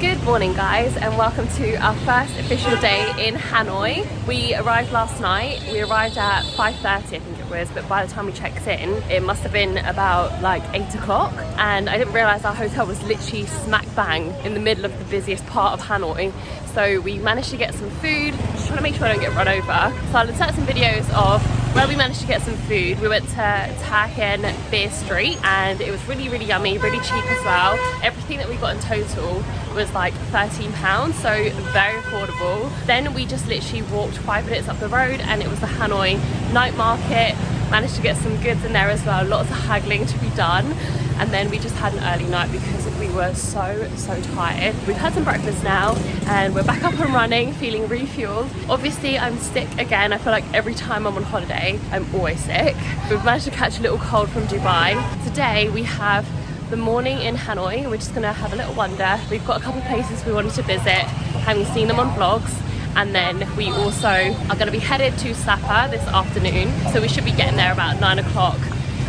Good morning guys, and welcome to our first official day in Hanoi. We arrived last night. We arrived at 5:30 I think it was, but by the time we checked in it must have been about like 8 o'clock, and I didn't realise our hotel was literally smack bang in the middle of the busiest part of Hanoi. So we managed to get some food, just trying to make sure I don't get run over. So I'll insert some videos of where we managed to get some food. We went to Ta Hien Beer Street and it was really yummy, really cheap as well. Everything that we got in total was like £13, so very affordable. Then we just literally walked 5 minutes up the road and it was the Hanoi night market. Managed to get some goods in there as well, lots of haggling to be done. And then we just had an early night because we were so tired. We've had some breakfast now and we're back up and running, feeling refueled. Obviously I'm sick again. I feel like every time I'm on holiday I'm always sick. We've managed to catch a little cold from Dubai. Today we have the morning in Hanoi. We're just gonna have a little wander. We've got a couple of places we wanted to visit, having seen them on vlogs. And then we also are going to be headed to SAPA this afternoon, so we should be getting there about 9 o'clock,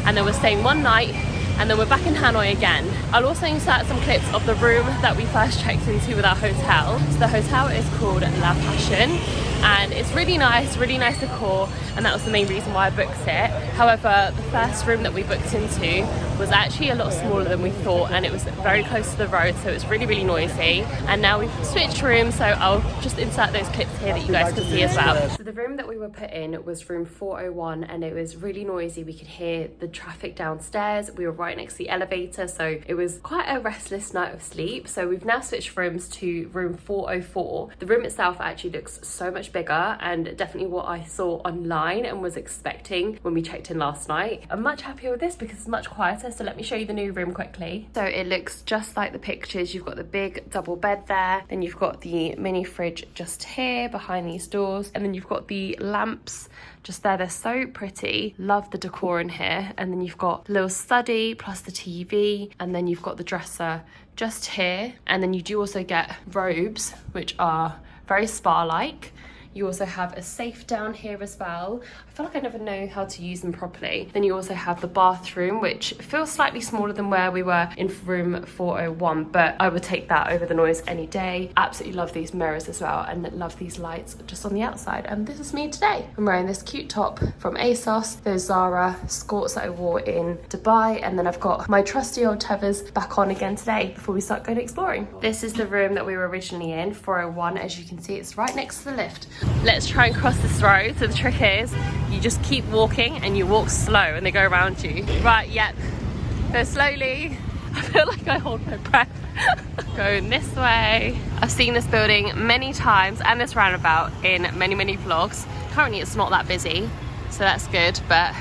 and then we're staying one night and then we're back in Hanoi again. I'll also insert some clips of the room that we first checked into with our hotel. So the hotel is called La Passion and it's really nice decor, and that was the main reason why I booked it. However, the first room that we booked into was actually a lot smaller than we thought, and it was very close to the road, so it was really noisy. And now we've switched rooms, so I'll just insert those clips here that you guys can see as well. So the room that we were put in was room 401 and it was really noisy. We could hear the traffic downstairs. We were right next to the elevator, so it was quite a restless night of sleep. So we've now switched rooms to room 404. The room itself actually looks so much bigger and definitely what I saw online and was expecting when we checked in last night. I'm much happier with this because it's much quieter, so let me show you the new room quickly. So it looks just like the pictures. You've got the big double bed there, then you've got the mini fridge just here behind these doors, and then you've got the lamps just there. They're so pretty. Love the decor in here. And then you've got the little study plus the TV, and then you've got the dresser just here, and then you do also get robes which are very spa-like. You also have a safe down here as well. I feel like I never know how to use them properly. Then you also have the bathroom, which feels slightly smaller than where we were in room 401, but I would take that over the noise any day. Absolutely love these mirrors as well, and love these lights just on the outside. And this is me today. I'm wearing this cute top from ASOS, those Zara skirts that I wore in Dubai, and then I've got my trusty old tethers back on again today before we start going exploring. This is the room that we were originally in, 401. As you can see, it's right next to the lift. Let's try and cross this road. So the trick is you just keep walking and you walk slow and they go around you. Right, yep. Go slowly. I feel like I hold my breath. Going this way. I've seen this building many times and this roundabout in many vlogs. Currently it's not that busy, so that's good, but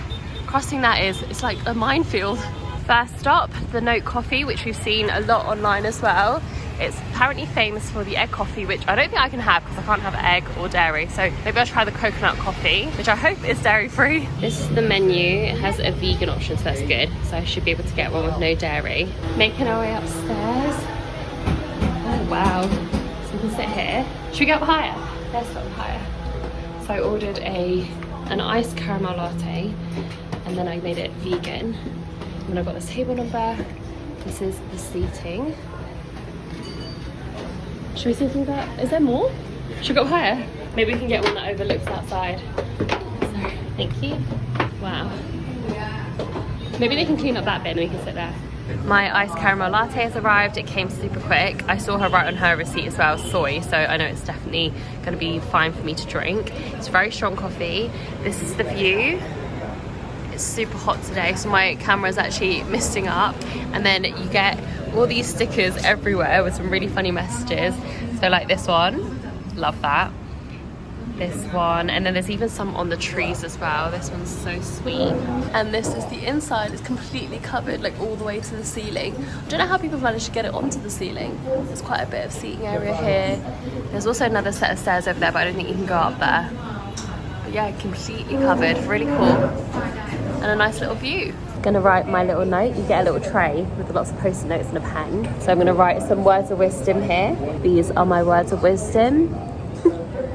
crossing that it's like a minefield. First stop, the Note coffee, which we've seen a lot online as well. It's apparently famous for the egg coffee, which I don't think I can have because I can't have egg or dairy. So maybe I'll try the coconut coffee, which I hope is dairy free. This is the menu. It has a vegan option, so that's good. So I should be able to get one with no dairy. Making our way upstairs. Oh wow. So we can sit here. Should we go up higher? Let's go up higher. So I ordered an iced caramel latte, and then I made it vegan. And then I've got this table number. This is the seating. Should we see if we got, is there more? Should we go up higher? Maybe we can get one that overlooks outside. Sorry, thank you. Wow. Maybe they can clean up that bit and we can sit there. My iced caramel latte has arrived. It came super quick. I saw her write on her receipt as well, soy, so I know it's definitely gonna be fine for me to drink. It's very strong coffee. This is the view. It's super hot today, so my camera is actually misting up. And then you get all these stickers everywhere with some really funny messages. So like this one, love that. This one, and then there's even some on the trees as well. This one's so sweet. And this is the inside. It's completely covered, like all the way to the ceiling. I don't know how people manage to get it onto the ceiling. There's quite a bit of seating area here. There's also another set of stairs over there, but I don't think you can go up there. But yeah, completely covered, really cool. And a nice little view. Gonna write my little note. You get a little tray with lots of post-it notes and a pen. So I'm gonna write some words of wisdom here. These are my words of wisdom.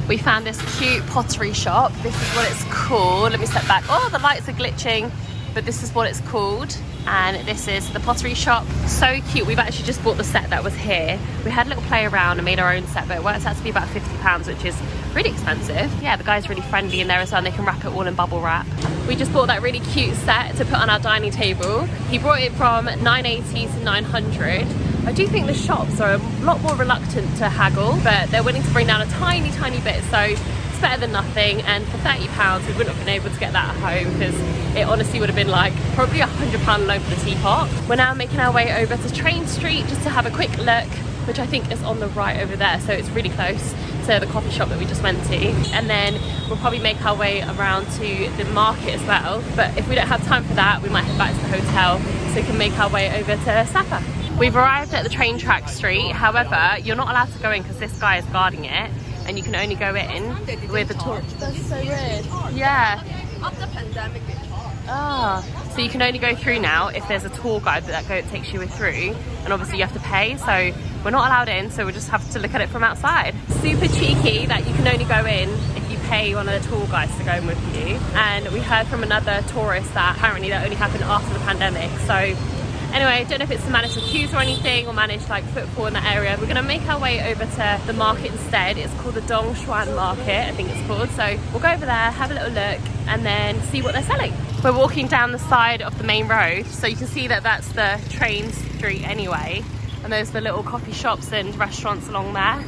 We found this cute pottery shop. This is what it's called. Let me step back. Oh, the lights are glitching. but this is what it's called. And this is the pottery shop. So cute. We've actually just bought the set that was here. We had a little play around and made our own set, but it works out to be about £50, which is really expensive. Yeah, the guy's really friendly in there as well, and they can wrap it all in bubble wrap. We just bought that really cute set to put on our dining table. He brought it from £980 to £900. I do think the shops are a lot more reluctant to haggle, but they're willing to bring down a tiny bit, so it's better than nothing. And for £30 we wouldn't have been able to get that at home, because it honestly would have been like probably £100 loan for the teapot. We're now making our way over to Train Street just to have a quick look, which I think is on the right over there, so it's really close to the coffee shop that we just went to. And then we'll probably make our way around to the market as well, but if we don't have time for that, we might head back to the hotel so we can make our way over to SAPA. We've arrived at the train track street. However, you're not allowed to go in because this guy is guarding it, and you can only go in with a tour. That's so weird. Yeah. After pandemic, they charge. So you can only go through now if there's a tour guide that takes you through, and obviously you have to pay, so we're not allowed in, so we'll just have to look at it from outside. Super cheeky that you can only go in if you pay one of the tour guides to go in with you. And we heard from another tourist that apparently that only happened after the pandemic. So anyway, I don't know if it's to manage the queues or anything, or manage like footfall in that area. We're gonna make our way over to the market instead. It's called the Dongshuan Market, I think it's called. So we'll go over there, have a little look, and then see what they're selling. We're walking down the side of the main road, so you can see that that's the train street anyway. And there's the little coffee shops and restaurants along there.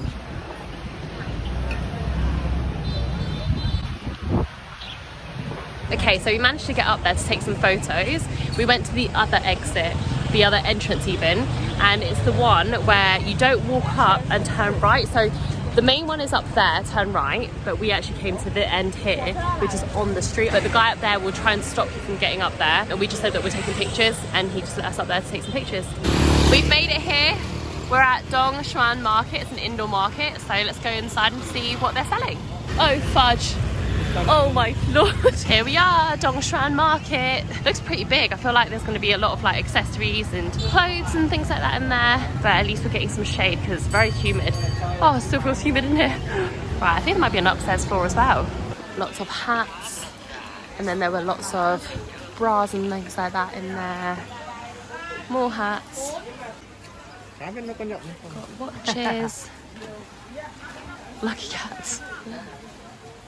Okay, so we managed to get up there to take some photos. We went to the other exit, the other entrance even, and it's the one where you don't walk up and turn right. So the main one is up there, turn right, but we actually came to the end here, which is on the street. But the guy up there will try and stop you from getting up there, and we just said that we're taking pictures, and he just let us up there to take some pictures. We've made it here. We're at Dongshuan Market. It's an indoor market, so let's go inside and see what they're selling. Oh fudge. Oh my lord. Here we are, Dongshuan Market. Looks pretty big. I feel like there's going to be a lot of like accessories and clothes and things like that in there, but at least we're getting some shade because it's very humid. Oh, it still feels humid in here. Right, I think there might be an upstairs floor as well. Lots of hats, and then there were lots of bras and things like that in there. More hats. Got watches. Lucky cats.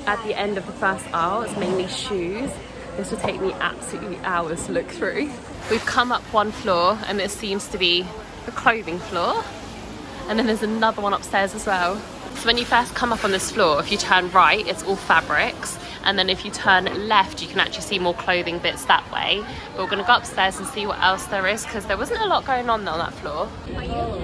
At the end of the first aisle, it's mainly shoes. This will take me absolutely hours to look through. We've come up one floor, and this seems to be the clothing floor. And then there's another one upstairs as well. So when you first come up on this floor, if you turn right, it's all fabrics. And then if you turn left, you can actually see more clothing bits that way. But we're gonna go upstairs and see what else there is, because there wasn't a lot going on that floor.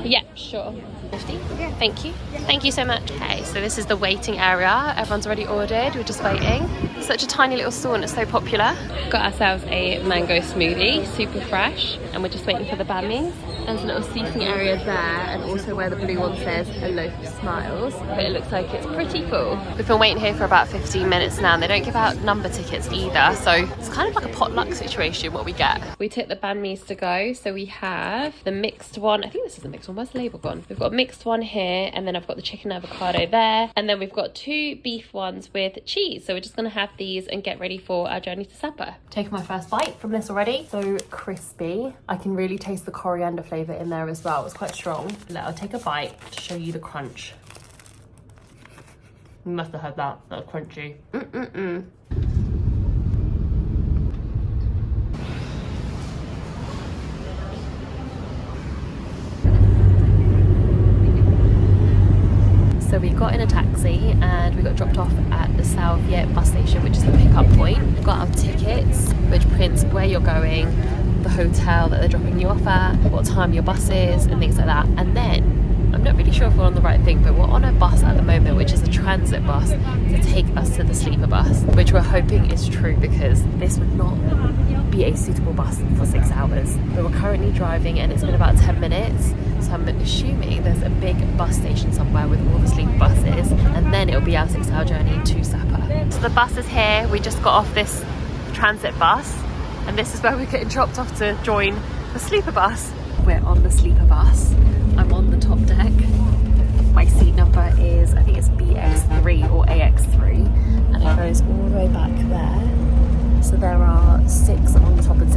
Yeah, sure. 50? Yeah. Thank you. Thank you so much. Okay, so this is the waiting area. Everyone's already ordered, we're just waiting. Such a tiny little store and it's so popular. Got ourselves a mango smoothie, super fresh, and we're just waiting for the banh. There's a little seating area there, and also where the blue one says a loaf of smiles, but it looks like it's pretty full. We've been waiting here for about 15 minutes now, and they don't give out number tickets either, so it's kind of like a potluck situation what we get. We took the banh mi's to go, so we have the mixed one. I think this is the mixed one. Where's the label gone? We've got a mixed one here, and then I've got the chicken avocado there, and then we've got 2 beef ones with cheese. So we're just gonna have these and get ready for our journey to SAPA. Taking my first bite from this already. So crispy. I can really taste the coriander flavour in there as well. It's quite strong. I'll take a bite to show you the crunch. You must have heard that. That's crunchy. So we got in a taxi and we got dropped off at the South Viet bus station, which is the pickup point. Got our tickets, which prints where you're going, the hotel that they're dropping you off at, what time your bus is, and things like that. And then, I'm not really sure if we're on the right thing, but we're on a bus at the moment, which is a transit bus to take us to the sleeper bus, which we're hoping is true, because this would not be a suitable bus for 6 hours. But we're currently driving and it's been about 10 minutes. So I'm assuming there's a big bus station somewhere with all the sleeper buses, and then it'll be our 6-hour journey to SAPA. So the bus is here. We just got off this transit bus, and this is where we're getting dropped off to join the sleeper bus. We're on the sleeper bus. I'm on the top deck. My seat number is, I think it's BX3 or AX3, and it goes all the way back there. So there are 6 on the top and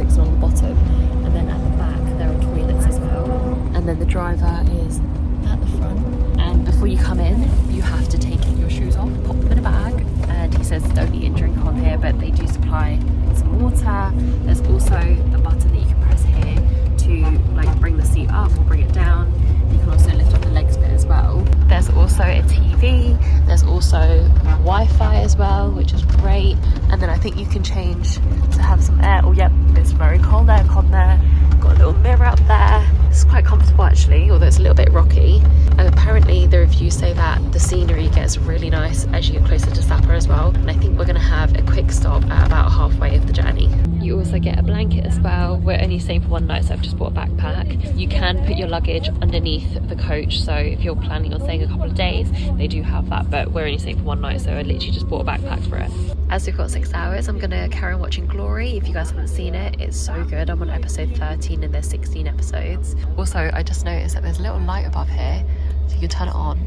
Wi-Fi as well, which is great. And then I think you can change to have some air. Oh yep, it's very cold aircon there. Got a little mirror up there. It's quite comfortable actually, although it's a little bit rocky. And apparently the reviews say that the scenery gets really nice as you get closer to SAPA as well. And I think we're gonna have a quick stop at about halfway of the journey. You also get a blanket as well. We're only staying for one night, so I've just bought a backpack. You can put your luggage underneath the coach, so if you're planning on staying a couple of days, they do have that, but we're only staying for one night, so I literally just bought a backpack for it. As we've got 6 hours, I'm gonna carry on watching Glory. If you guys haven't seen it, it's so good. I'm on episode 13 and there's 16 episodes. Also, I just noticed that there's a little light above here, so you can turn it on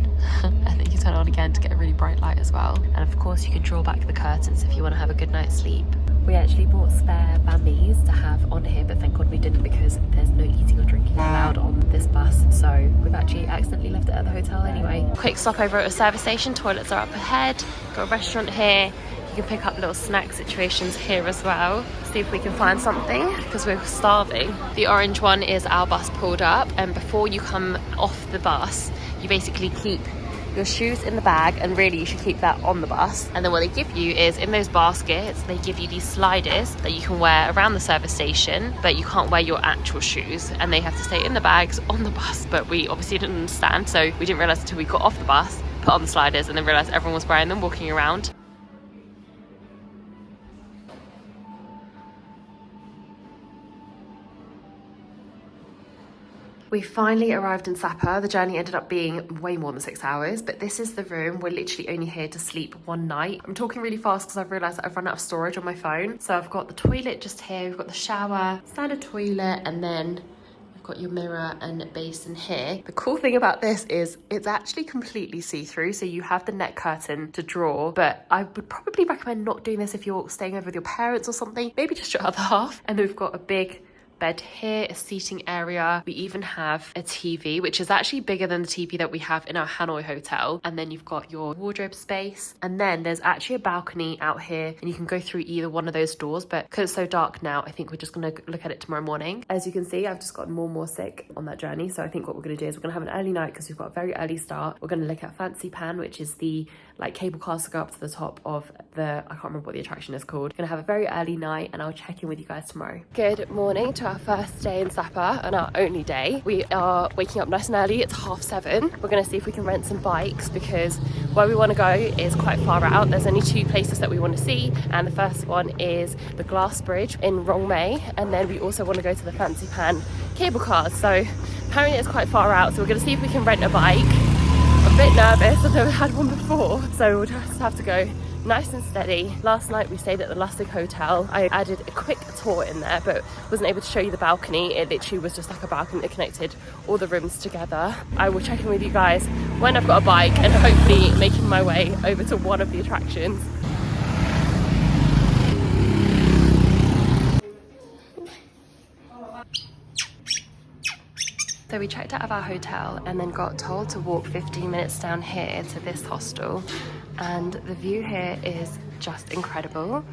and then you can turn it on again to get a really bright light as well. And of course you can draw back the curtains if you want to have a good night's sleep. We actually bought spare bambies to have on here, but thank God we didn't because there's no eating or drinking allowed on this bus, so we've actually accidentally left it at the hotel anyway. Quick stop over at a service station. Toilets are up ahead. Got a restaurant here. You can pick up little snack situations here as well. See if we can find something because we're starving. The orange one is our bus pulled up, and before you come off the bus, you basically keep your shoes in the bag, and really you should keep that on the bus. And then what they give you is, in those baskets, they give you these sliders that you can wear around the service station, but you can't wear your actual shoes, and they have to stay in the bags on the bus. But we obviously didn't understand, so we didn't realise until we got off the bus, put on the sliders, and then realised everyone was wearing them walking around. We finally arrived in SAPA. The journey ended up being way more than 6 hours, but this is the room. We're literally only here to sleep one night. I'm talking really fast because I've realised that I've run out of storage on my phone. So I've got the toilet just here, we've got the shower, standard toilet, and then you've got your mirror and basin here. The cool thing about this is it's actually completely see-through, so you have the net curtain to draw, but I would probably recommend not doing this if you're staying over with your parents or something. Maybe just your other half. And then we've got a big bed here, a seating area. We even have a TV, which is actually bigger than the TV that we have in our Hanoi hotel. And then you've got your wardrobe space. And then there's actually a balcony out here, and you can go through either one of those doors. But because it's so dark now, I think we're just gonna look at it tomorrow morning. As you can see, I've just gotten more and more sick on that journey. So I think what we're gonna do is we're gonna have an early night because we've got a very early start. We're gonna look at FANSIPAN, which is the cable cars to go up to the top of the, I can't remember what the attraction is called. Gonna have a very early night, and I'll check in with you guys tomorrow. Good morning to our first day in SAPA and our only day. We are waking up nice and early. It's 7:30. We're gonna see if we can rent some bikes because where we want to go is quite far out. There's only 2 places that we want to see, and the first one is the glass bridge in Rongmei, and then we also want to go to the FANSIPAN cable cars. So apparently it's quite far out, so we're gonna see if we can rent a bike. I'm a bit nervous, I've never had one before, so we'll just have to go nice and steady. Last night we stayed at the Lustig Hotel. I added a quick tour in there, but wasn't able to show you the balcony. It literally was just like a balcony that connected all the rooms together. I will check in with you guys when I've got a bike and hopefully making my way over to one of the attractions. So we checked out of our hotel and then got told to walk 15 minutes down here to this hostel. And the view here is just incredible.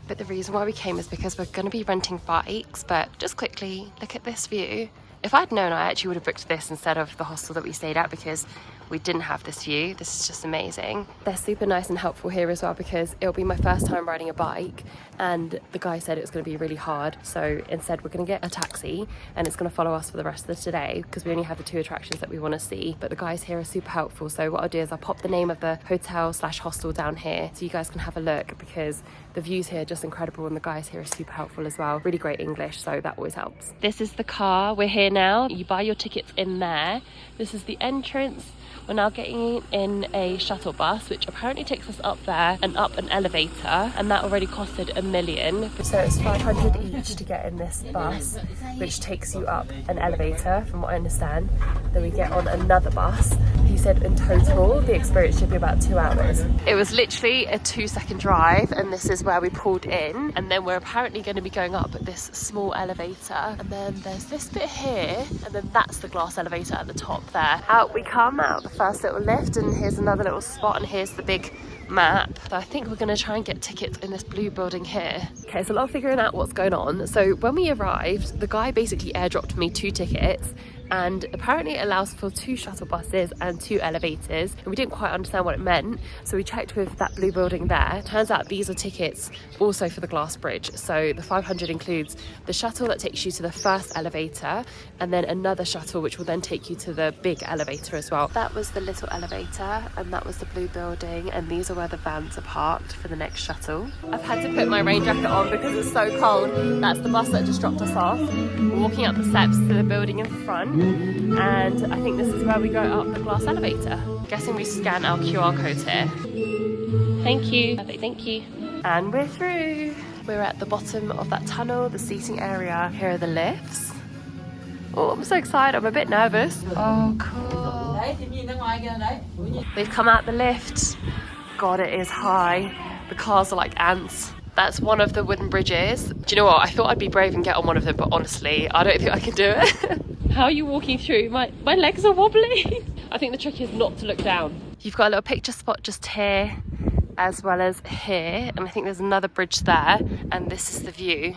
But the reason why we came is because we're going to be renting bikes. But just quickly, look at this view. If I'd known, I actually would have booked this instead of the hostel that we stayed at because we didn't have this view. This is just amazing. They're super nice and helpful here as well because it'll be my first time riding a bike, and the guy said it was going to be really hard. So instead we're going to get a taxi and it's going to follow us for the rest of the day because we only have the 2 attractions that we want to see. But the guys here are super helpful. So what I'll do is I'll pop the name of the hotel/hostel down here so you guys can have a look because the views here are just incredible and the guys here are super helpful as well. Really great English, so that always helps. This is the car. We're here now. You buy your tickets in there. This is the entrance. We're now getting in a shuttle bus, which apparently takes us up there and up an elevator, and that already costed $1 million. So it's 500 each to get in this bus, which takes you up an elevator, from what I understand. Then we get on another bus. He said in total, the experience should be about 2 hours. It was literally a 2-second drive, and this is where we pulled in. And then we're apparently going to be going up this small elevator. And then there's this bit here, and then that's the glass elevator at the top there. Out we come, out the first little lift, and here's another little spot, and here's the big map. So I think we're going to try and get tickets in this blue building here. Okay, so a lot of figuring out what's going on. So when we arrived, the guy basically airdropped me 2 tickets. and apparently it allows for 2 shuttle buses and 2 elevators, and we didn't quite understand what it meant, so we checked with that blue building there. Turns out these are tickets also for the glass bridge, so the 500 includes the shuttle that takes you to the first elevator, and then another shuttle which will then take you to the big elevator as well. That was the little elevator, and that was the blue building, and these are where the vans are parked for the next shuttle. I've had to put my rain jacket on because it's so cold. That's the bus that just dropped us off. We're walking up the steps to the building in front, and I think this is where we go up the glass elevator. Guessing we scan our QR code here. Thank you. Perfect, thank you. And we're through. We're at the bottom of that tunnel, the seating area. Here are the lifts. Oh, I'm so excited. I'm a bit nervous. Oh, cool. We've come out the lift. God, it is high. The cars are like ants. That's one of the wooden bridges. Do you know what? I thought I'd be brave and get on one of them, but honestly, I don't think I can do it. How are you walking through? My legs are wobbly. I think the trick is not to look down. You've got a little picture spot just here, as well as here. And I think there's another bridge there. And this is the view.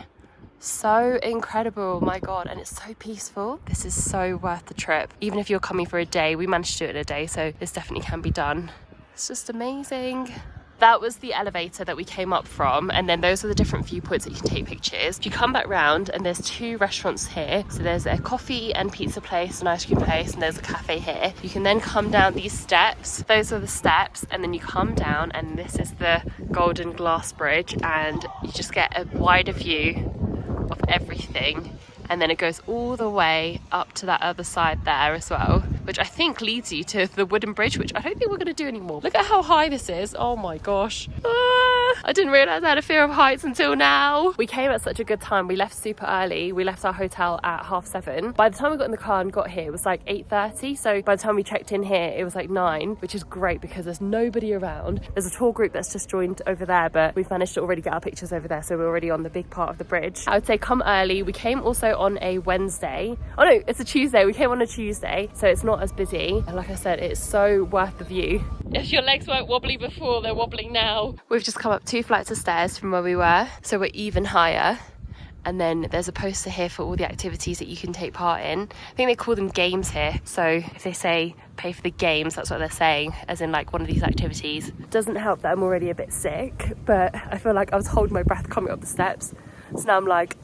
So incredible, my God. And it's so peaceful. This is so worth the trip. Even if you're coming for a day, we managed to do it in a day, so this definitely can be done. It's just amazing. That was the elevator that we came up from, and then those are the different viewpoints that you can take pictures. If you come back round, and there's 2 restaurants here, so there's a coffee and pizza place, an ice cream place, and there's a cafe here. You can then come down these steps. Those are the steps, and then you come down, and this is the golden glass bridge, and you just get a wider view of everything. And then it goes all the way up to that other side there as well, which I think leads you to the wooden bridge, which I don't think we're going to do anymore. Look at how high this is. Oh my gosh. I didn't realise I had a fear of heights until now. We came at such a good time. We left super early. We left our hotel at 7:30. By the time we got in the car and got here, it was like 8:30. So by the time we checked in here, it was like 9, which is great because there's nobody around. There's a tour group that's just joined over there, but we've managed to already get our pictures over there. So we're already on the big part of the bridge. I would say come early. We came also on a Wednesday. Oh no, it's a Tuesday. We came on a Tuesday, so it's not as busy. And like I said, it's so worth the view. If your legs weren't wobbly before, they're wobbling now. We've just come up 2 flights of stairs from where we were, so we're even higher. And then there's a poster here for all the activities that you can take part in. I think they call them games here. So if they say pay for the games, that's what they're saying, as in like one of these activities. Doesn't help that I'm already a bit sick, but I feel like I was holding my breath coming up the steps. So now I'm like,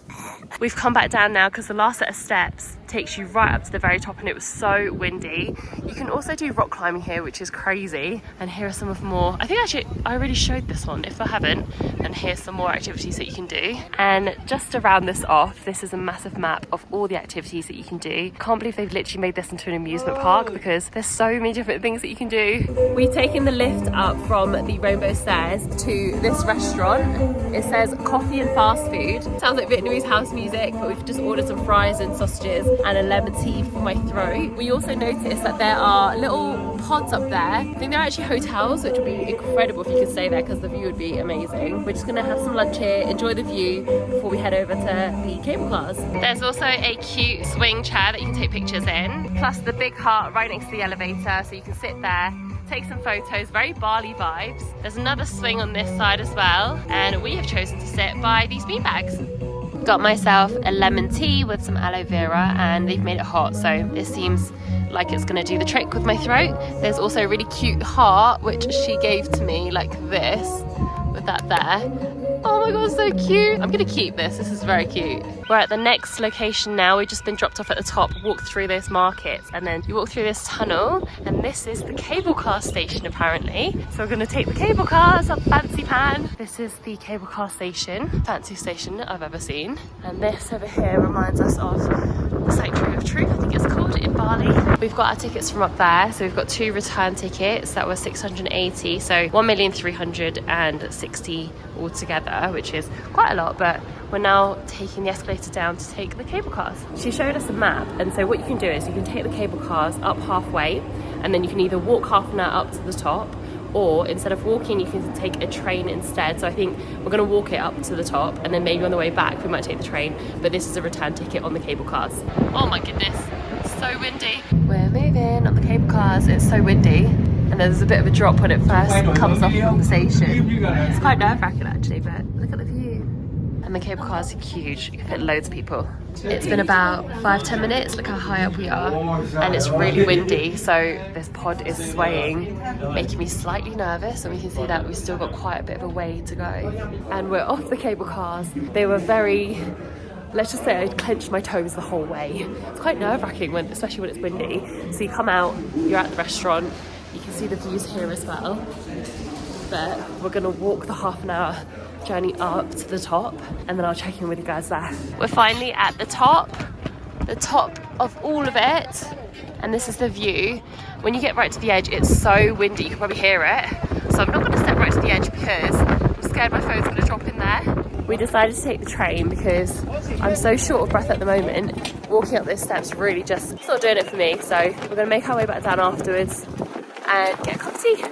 we've come back down now because the last set of steps takes you right up to the very top, and it was so windy. You can also do rock climbing here, which is crazy. And here are some of more. I think actually I already showed this one. If I haven't, then here's some more activities that you can do. And just to round this off, this is a massive map of all the activities that you can do. Can't believe they've literally made this into an amusement park because there's so many different things that you can do. We've taken the lift up from the Rainbow Stairs to this restaurant. It says coffee and fast food. Sounds like Vietnamese house music, but we've just ordered some fries and sausages and a lemon tea for my throat. We also noticed that there are little pods up there. I think they're actually hotels, which would be incredible if you could stay there because the view would be amazing. We're just gonna have some lunch here, enjoy the view before we head over to the cable cars. There's also a cute swing chair that you can take pictures in, plus the big heart right next to the elevator, so you can sit there, take some photos, very Bali vibes. There's another swing on this side as well, and we have chosen to sit by these beanbags. Got myself a lemon tea with some aloe vera, and they've made it hot, so this seems like it's gonna do the trick with my throat. There's also a really cute heart which she gave to me like this, with that there. Oh my god, so cute. I'm gonna keep this. This is very cute. We're at the next location now. We've just been dropped off at the top, walked through those markets, and then you walk through this tunnel, and this is the cable car station apparently. So we're gonna take the cable cars up FANSIPAN. This is the cable car station, fanciest station I've ever seen. And this over here reminds us of the Sanctuary of Truth, I think it's called, in Bali. We've got our tickets from up there, so we've got 2 return tickets that were 680, so 1,360,000 altogether, which is quite a lot, but we're now taking the escalator down to take the cable cars. She showed us a map, and so what you can do is you can take the cable cars up halfway, and then you can either walk half an hour up to the top, or instead of walking you can take a train instead. So I think we're going to walk it up to the top, and then maybe on the way back we might take the train, but this is a return ticket on the cable cars. Oh my goodness, it's so windy. We're moving on the cable cars. It's so windy, and there's a bit of a drop when it first comes off from the station. It's quite nerve-wracking actually, but look at the view. And And the cable car is huge, you can fit loads of people. It's been about 5-10 minutes, look how high up we are, and it's really windy, so this pod is swaying, making me slightly nervous, and we can see that we've still got quite a bit of a way to go. And we're off the cable cars. They were very, let's just say I clenched my toes the whole way. It's quite nerve-wracking, especially when it's windy. So you come out, you're at the restaurant, you can see the views here as well, but we're gonna walk the half an hour journey up to the top, and then I'll check in with you guys there. We're finally at the top of all of it, and this is the view. When you get right to the edge, it's so windy, you can probably hear it. So I'm not gonna step right to the edge because I'm scared my phone's gonna drop in there. We decided to take the train because I'm so short of breath at the moment. Walking up those steps really just, it's not doing it for me. So we're gonna make our way back down afterwards and get a cup of tea.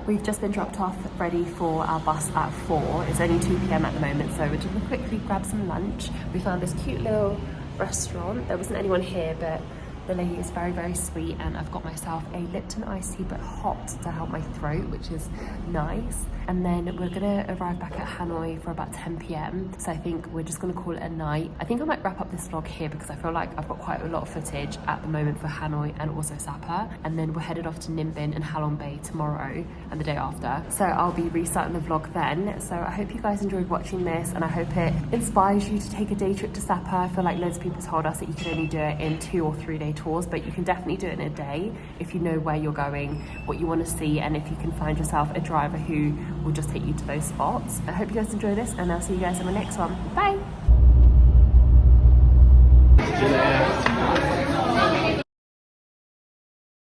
We've just been dropped off ready for our bus at 4. It's only 2 p.m. at the moment, so we're just gonna quickly grab some lunch. We found this cute little restaurant. There wasn't anyone here, but the lady is very, very sweet, and I've got myself a Lipton iced tea, but hot, to help my throat, which is nice. And then we're gonna arrive back at Hanoi for about 10 p.m. So I think we're just gonna call it a night. I think I might wrap up this vlog here because I feel like I've got quite a lot of footage at the moment for Hanoi and also SAPA. And then we're headed off to Ninh Bình and Halong Bay tomorrow and the day after. So I'll be restarting the vlog then. So I hope you guys enjoyed watching this, and I hope it inspires you to take a day trip to SAPA. I feel like loads of people told us that you can only do it in 2 or 3 day tours, but you can definitely do it in a day if you know where you're going, what you want to see, and if you can find yourself a driver who will just take you to those spots. I hope you guys enjoy this, and I'll see you guys in my next one. Bye!